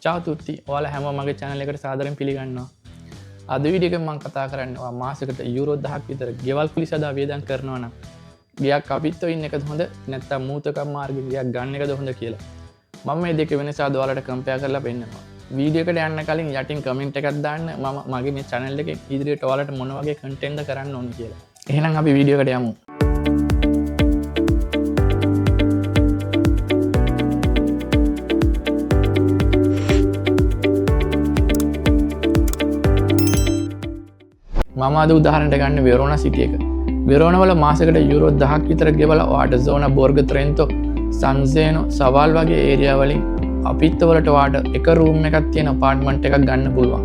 චාව තුත්ති ඔයාලා හැම මගේ channel එකට සාදරයෙන් පිළිගන්නවා. අද වීඩියෝ එකෙන් මම කතා කරන්නේ ඔයා මාසෙකට යුරෝ 1000ක් විතර ගෙවල් කුලි සදා වියදම් කරනවා නම් ගියක් අපිත් ඉන්න එකද හොඳ නැත්නම් මූතකම් මාර්ගෙ ගියක් ගන්න එකද හොඳ කියලා. මම මේ දෙක වෙනස අද ඔයාලට කම්පෙයාර් කරලා පෙන්නනවා. වීඩියෝ එකට යන්න කලින් යටින් කමෙන්ට් එකක් දාන්න මම මගේ මේ channel එකේ ඉදිරියට ඔයාලට මොන වගේ content ද කරන්න ඕනේ කියලා. එහෙනම් අපි වීඩියෝ එකට යමු. මම අද උදාහරණයක් ගන්න වෙරෝනා සිටි එක. වෙරෝනා වල මාසෙකට යුරෝ 1000ක් විතර ගෙවලා ඔයාට zona borgo trento sanzeno සවාල් වගේ ඒරියා වලින් අපිත් වලට ඔයාට එක රූම් එකක් තියෙන අපාර්ට්මන්ට් එකක් ගන්න පුළුවන්.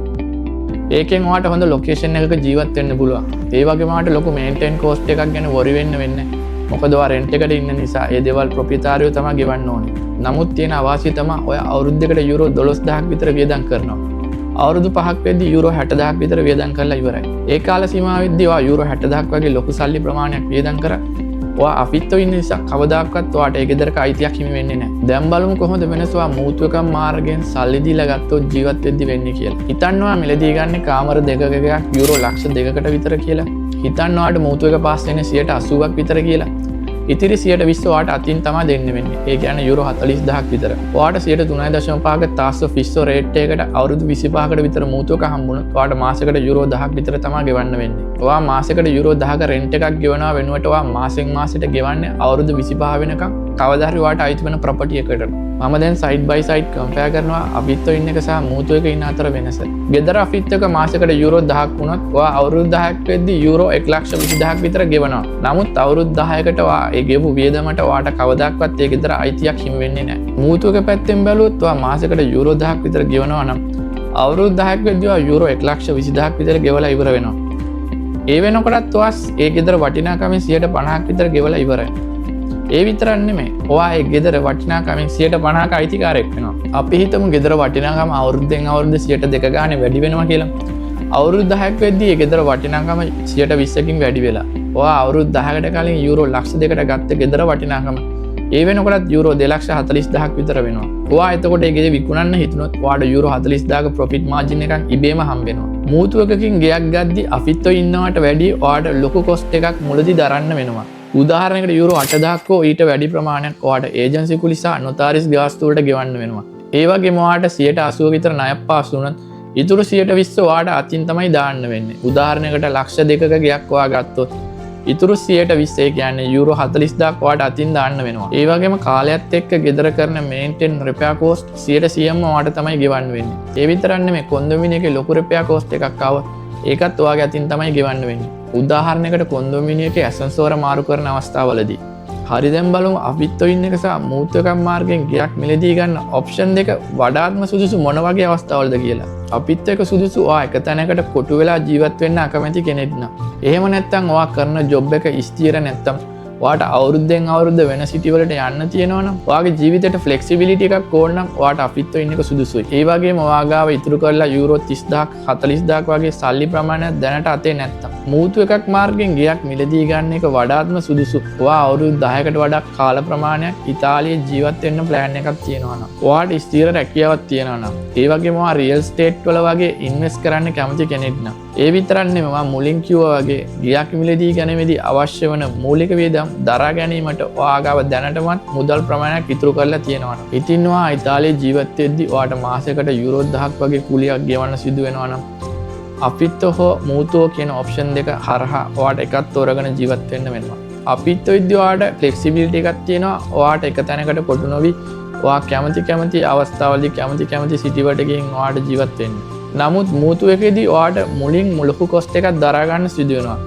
ඒකෙන් ඔයාට හොඳ ලොකේෂන් එකක ජීවත් වෙන්න පුළුවන්. ඒ වගේම ඔයාට ලොකු මේන්ටේන් කෝස්ට් එකක් ගැන වොරි වෙන්න වෙන්නේ නැහැ. මොකද ඔයා රෙන්ට් එකට ඉන්න නිසා ඒ දේවල් ප්‍රොප්‍රියටාරියෝ තමයි ගෙවන්න ඕනේ. නමුත් තියෙන අවාසිය තමයි ඔය අවුරුද්දකට යුරෝ 12000ක් විතර වියදම් කරනවා. අවුරුදු 5ක් වෙද්දී යුරෝ 60000ක් විතර වියදම් කරලා ඉවරයි. ඒ කාල සීමාවෙද්දී ඔයා යුරෝ 60000ක් වගේ ලොකු සල්ලි ප්‍රමාණයක් වියදම් කරා. ඔයා අපිත්තෝ ඉන්න නිසා කවදාකවත් ඔයාට ඒ ගෙදරක අයිතියක් හිමි වෙන්නේ නැහැ. දැන් බලමු කොහොමද වෙනස ඔයා මූතුකම් මාර්ගයෙන් සල්ලි දීලා ගත්තොත් ජීවත් වෙද්දි වෙන්නේ කියලා. හිතන්න ඔයා මිලදී ගන්න කාමර දෙකක එකක් යුරෝ ලක්ෂ 2කට විතර කියලා. හිතන්න ඔයාට මූතුක පාස් වෙන්නේ 80ක් විතර කියලා. ඉතිරි 120 ඔයාට අතින් තමයි දෙන්න වෙන්නේ. ඒ කියන්නේ යුරෝ 40000ක් විතර. ඔයාට 3.5ක තාස්ස ෆිස්සෝ රේට් එකකට අවුරුදු 25කට විතර මූතුක හම්බුනොත් ඔයාට මාසෙකට යුරෝ 1000ක් විතර තමයි ගෙවන්න වෙන්නේ. ඔයා මාසෙකට යුරෝ 10ක රෙන්ට් එකක් ගෙවනවා වෙනුවට ඔයා මාසෙන් මාසෙට ගෙවන්නේ අවුරුදු 25 වෙනකම් කවදා හරි ඔයාට අයිති වෙන ප්‍රොපර්ටි එකකට. මම දැන් සයිඩ් බයි සයිඩ් කම්පෙයාර් කරනවා අපිත්තෝ ඉන්න එක සහ මූතුක ඉන්න අතර වෙනස. ගෙදර අපිත්තක මාසෙකට යුරෝ 10ක් වුණොත් ඔයා අවුරුදු 10ක් වෙද්දී යුරෝ 1,20,000ක් විතර ගෙවනවා. නමුත් අවුරුදු 10කට ඔයා ඒ ගෙවු වියදමට ඔයාට කවදාවත් ඒ ගෙදර අයිතියක් හිමි වෙන්නේ නැහැ. මූතුක පැත්තෙන් බැලුවොත් ඔයා මාසෙකට යුරෝ 1000ක් විතර ගෙවනවා නම් අවුරුදු 10ක් වෙද්දී ඔයා යුරෝ 1,20,000ක් විතර ගෙවලා ඉවර වෙනවා. ඒ වෙනකොටත් ඔයා ඒ ගෙදර වටිනාකමින් 50%ක් විතර ගෙවලා ඉවරයි. ඒ විතරක් නෙමෙයි. ඔයා ඒ ගෙදර වටිනාකමින් 50%ක අයිතිකාරයෙක් වෙනවා. අපි හිතමු ගෙදර වටිනාකම අවුරුද්දෙන් අවුරුද්ද 2% ගානේ වැඩි වෙනවා කියලා. අවුරුදු 10ක් වෙද්දී ඒ ගෙදර වටිනාකම 20%කින් වැඩි වෙලා. ඔයා අවුරුදු 10කට කලින් යුරෝ ලක්ෂ 2කට ගත්ත ගෙදර වටිනාකම ඒ වෙනකොටත් යුරෝ 2,40,000ක් විතර වෙනවා. ඔයා එතකොට ඒ ගෙදර විකුණන්න හිතුනොත් ඔයාට යුරෝ 40000ක ප්‍රොෆිට් මාර්ජින් එකක් ඉබේම හම්බ වෙනවා. මූතුවකකින් ගෙයක් ගද්දි අපිත්තෝ ඉන්නවට වැඩි ඔයාට ලොකු කොස්ට් එකක් මුලදී දරන්න වෙනවා. උදාහරණයකට යුරෝ 8,000ක් හෝ ඊට වැඩි ප්‍රමාණයක් ඔයාට ඒජන්සි කුලි සහ නොතාරිස් ගාස්තු වලට ගෙවන්න වෙනවා. ඒ වගේම ඔයාට 80% විතර ණයක් පාස් වුණොත් ඉතුරු 20% ඔයාට අතින් තමයි දාන්න වෙන්නේ. උදාහරණයකට ලක්ෂ 2ක ගෙයක් ඔයා ගත්තොත් ඉතුරු 20% කියන්නේ යුරෝ 40000ක් ඔයාට අතින් දාන්න වෙනවා. ඒ වගේම කාලයත් එක්ක ගෙදර කරන මේන්ටේන් රිපෙයාර් කෝස්ට් 100%ම ඔයාට තමයි ගෙවන්න වෙන්නේ. ඒ විතරක් නෙමෙයි කොන්ඩොමිනියම් එකේ ලොකු රිපෙයාර් කෝස්ට් එකක් ආවොත් ඒකත් ඔයාගේ අතින් තමයි ගෙවන්න වෙන්නේ. උදාහරණයකට කොන්ඩොමිනියම් එකේ ඇසන්සෝර මාරු කරන අවස්ථාවලදී. හරි දැන් බලමු අපිත්තෝ ඉන්න එක සහ මූතුකම් මාර්ගයෙන් ගෙයක් මිලදී ගන්න ඔප්ෂන් දෙක වඩාත්ම සුදුසු මොන වගේ අවස්ථාවලද කියලා. අපිත් එක්ක සුදුසු ඔයා එක තැනකට කොටු වෙලා ජීවත් වෙන්න අකමැති කෙනෙක් නම්. එහෙම නැත්නම් ඔයා කරන ජොබ් එක ස්ථිර නැත්නම් ඔයාට අවුරුද්දෙන් අවුරුද්ද වෙන සිටි වලට යන්න තියෙනවා නම් ඔයාගේ ජීවිතේට ෆ්ලෙක්සිබිලිටි එකක් ඕන නම් ඔයාට අපිත්තෝ ඉන්න එක සුදුසුයි. ඒ වගේම ඔයා ගාව ඉතුරු කරලා යුරෝ 30000ක් 40000ක් වගේ සල්ලි ප්‍රමාණයක් දැනට අතේ නැත්තම් මූතු එකක් මාර්ගෙන් ගෙයක් මිලදී ගන්න එක වඩාත්ම සුදුසු. ඔයා අවුරුදු 10කට වඩා කාල ප්‍රමාණයක් ඉතාලියේ ජීවත් වෙන්න ප්ලෑන් එකක් තියෙනවා නම් ඔයාට ස්ථිර රැකියාවක් තියෙනවා නම් ඒ වගේම ඔයා රියල් ස්ටේට් වල වගේ ඉන්වෙස්ට් කරන්න කැමති කෙනෙක් නම් ඒ විතරක් නෙමෙයි මම මුලින් කිව්වා වගේ ගෙයක් මිලදී ගැනීමේදී අවශ්‍ය වන මූලික වියදම් දරා ගැනීමට ඔයා ගාව දැනටමත් මුදල් ප්‍රමාණයක් ඉතුරු කරලා තියෙනවා නම් ඉතින් ඔයා ඉතාලියේ ජීවත් වෙද්දී ඔයාට මාසයකට යුරෝ 1000ක් වගේ කුලියක් ගෙවන්න සිදු වෙනවා නම් අපිත්තෝ හෝ මූතුෝ කියන ඔප්ෂන් දෙක හරහා ඔයාට එකක් තෝරගෙන ජීවත් වෙන්න වෙනවා. අපිත්තෝ විද්‍ය ඔයාට ෆ්ලෙක්සිබිලිටි එකක් තියෙනවා. ඔයාට එක තැනකට කොටු නොවි ඔයා කැමති අවස්ථාවලදී කැමති සිටි වලට ගිහින් ඔයාට ජීවත් වෙන්න. නමුත් මූතු එකේදී ඔයාට මුලින් ලොකු කොස්ට් එකක් දරා ගන්න සිදු වෙනවා.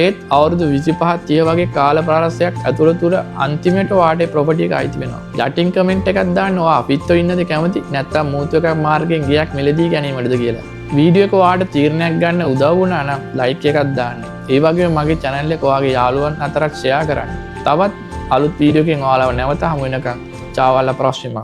ඒත් අවුරුදු 25 30 වගේ කාල ප්‍රාසයක් ඇතුළත අන්තිමට ඔයාට ප්‍රොපර්ටි එක අයිති වෙනවා. යටින් කමෙන්ට් එකක් දාන්න ඔයා අපිත්තෝ ඉන්නද කැමති නැත්නම් මූතු එකක් මාර්ගයෙන් ගෙයක් මිලදී ගැනීමටද කියලා. වීඩියෝ එක ඔයාට තීරණයක් ගන්න උදව් වුණා නම් ලයික් එකක් දාන්න. ඒ වගේම මගේ channel එක ඔයාගේ යාළුවන් අතරත් share කරන්න. තවත් අලුත් වීඩියෝ එකකින් ඔයාලව නැවත හමු වෙනකම්. ciao alla prossima.